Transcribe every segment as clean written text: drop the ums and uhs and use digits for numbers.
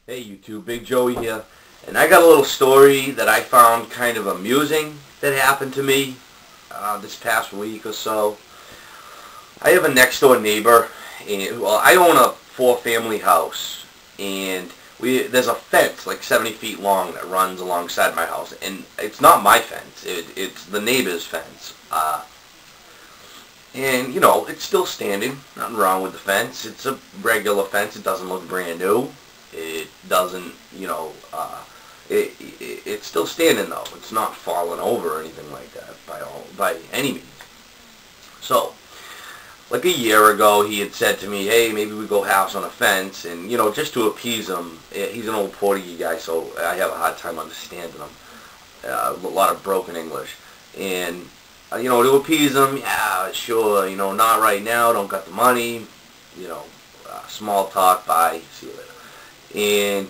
Hey YouTube, Big Joey here, and I got a little story that I found kind of amusing that happened to me this past week or so. I have a next door neighbor, and well, I own a four-family house, and there's a fence like 70 feet long that runs alongside my house, and it's not my fence, it's the neighbor's fence. And, you know, it's still standing. Nothing wrong with the fence. It's a regular fence. It doesn't look brand new. It doesn't, it's still standing though. It's not falling over or anything like that by any means. So, like a year ago, he had said to me, hey, maybe we go house on a fence, and, you know, just to appease him. He's an old Portuguese guy, so I have a hard time understanding him. A lot of broken English. And to appease them, yeah, sure, not right now, don't got the money, small talk, bye, see you later. And,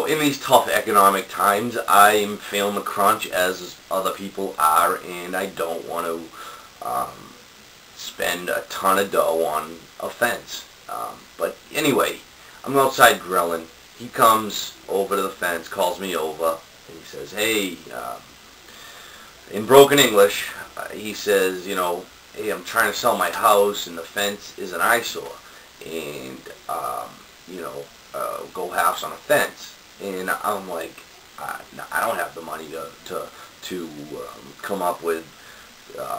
in these tough economic times, I'm feeling the crunch as other people are, and I don't want to spend a ton of dough on a fence. But anyway, I'm outside grilling. He comes over to the fence, calls me over, and he says, hey, in broken English, he says, hey, I'm trying to sell my house and the fence is an eyesore, and, go house on a fence. And I'm like, no, I don't have the money to come up with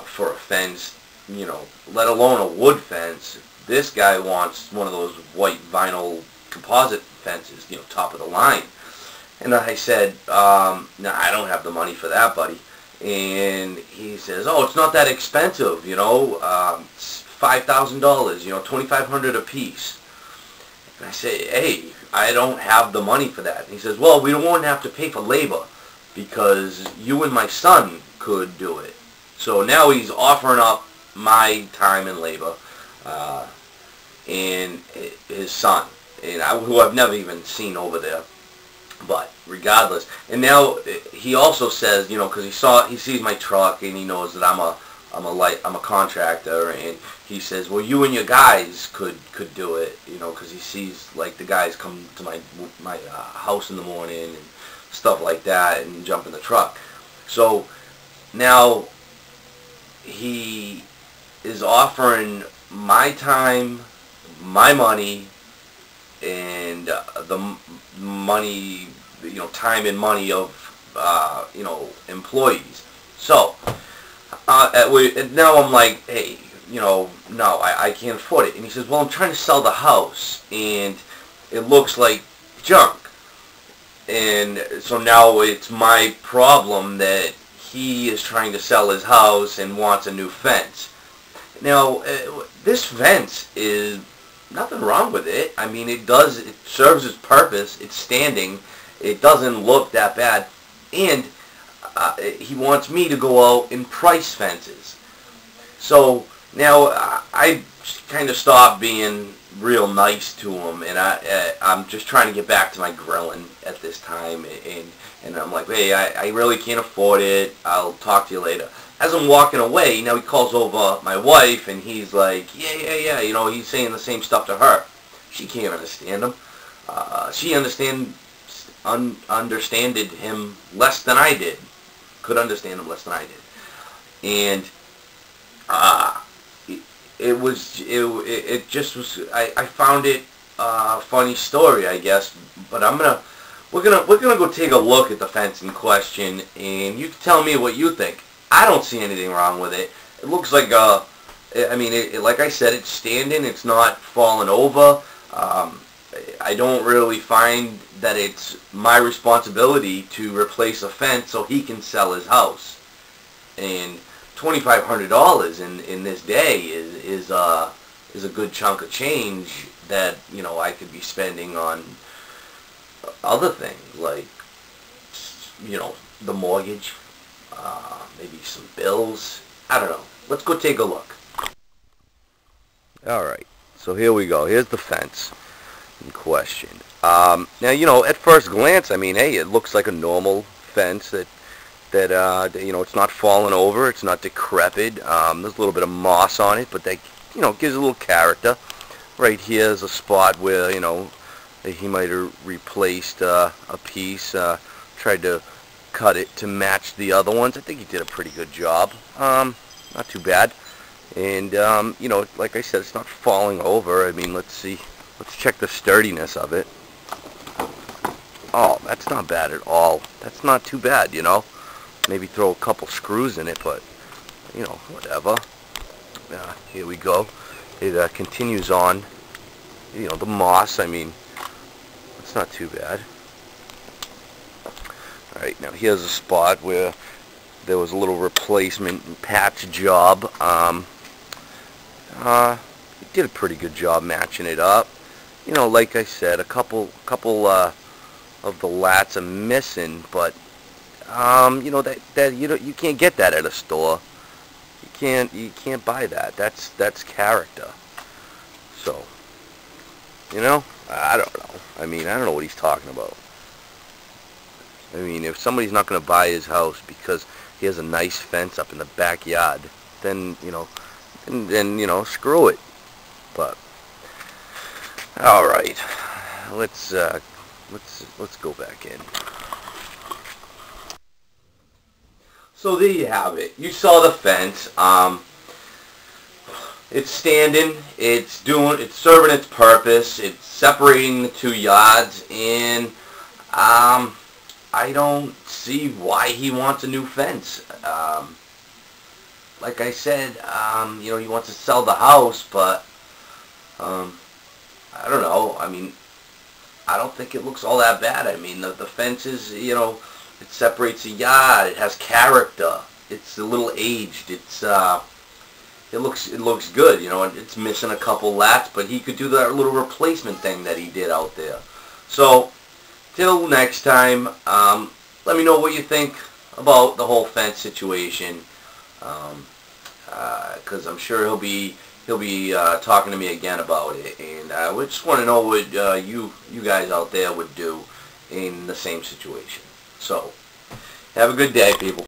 for a fence, let alone a wood fence. This guy wants one of those white vinyl composite fences, top of the line. And I said, no, I don't have the money for that, buddy. And he says, oh, it's not that expensive, it's $5,000, $2,500 a piece. And I say, hey, I don't have the money for that. And he says, well, we won't have to pay for labor because you and my son could do it. So now he's offering up my time and labor and his son, who I've never even seen over there. But regardless, and now he also says, because he sees my truck and he knows that I'm a contractor, and he says, well, you and your guys could do it, because he sees like the guys come to my house in the morning and stuff like that and jump in the truck. So now he is offering my time, my money, and the money, time and money of, employees. So, now I'm like, hey, no, I can't afford it. And he says, well, I'm trying to sell the house, and it looks like junk. And so now it's my problem that he is trying to sell his house and wants a new fence. Now, this fence is nothing wrong with it. I mean, it serves its purpose. It's standing. It doesn't look that bad. And he wants me to go out and price fences. So now I kind of stopped being real nice to him, and I'm just trying to get back to my grilling at this time. And I'm like, hey, I really can't afford it. I'll talk to you later. As I'm walking away, now he calls over my wife, and he's like, yeah, he's saying the same stuff to her. She can't understand him. She understood him less than I did. Could understand him less than I did. And it just was, I found it a funny story, I guess. But we're gonna go take a look at the fence in question, and you can tell me what you think. I don't see anything wrong with it. It looks like like I said, it's standing. It's not falling over. I don't really find that it's my responsibility to replace a fence so he can sell his house. And $2,500 in this day is a good chunk of change that I could be spending on other things like the mortgage. Maybe some bills. I don't know. Let's go take a look. Alright, so here we go. Here's the fence in question. Now, at first glance, I mean, hey, it looks like a normal fence that it's not falling over, it's not decrepit. There's a little bit of moss on it, but that, gives it a little character. Right here is a spot where, He might have replaced a piece, tried to cut it to match the other ones. I think he did a pretty good job. Not too bad. And, you know, like I said, it's not falling over. I mean, let's see. Let's check the sturdiness of it. Oh, that's not bad at all. That's not too bad, you know. Maybe throw a couple screws in it, but, you know, whatever. Here we go. It continues on. You know, the moss, I mean, it's not too bad. Alright, now here's a spot where there was a little replacement patch job. He did a pretty good job matching it up. You know, like I said, a couple of the lats are missing, but you know that you can't get that at a store. You can't buy that. That's character. So, you know, I don't know. I mean, I don't know what he's talking about. I mean, if somebody's not going to buy his house because he has a nice fence up in the backyard, then you know, then you know, screw it. But all right, let's go back in. So there you have it. You saw the fence. It's standing. It's serving its purpose. It's separating the 2 yards, and I don't see why he wants a new fence. Like I said, you know, he wants to sell the house, but I don't know. I mean, I don't think it looks all that bad. I mean, the fence is, you know, it separates a yard. It has character. It's a little aged. It looks good, you know. It's missing a couple lats, but he could do that little replacement thing that he did out there. So, till next time, let me know what you think about the whole fence situation, because I'm sure he'll be talking to me again about it, and we just want to know what you guys out there would do in the same situation. So, have a good day, people.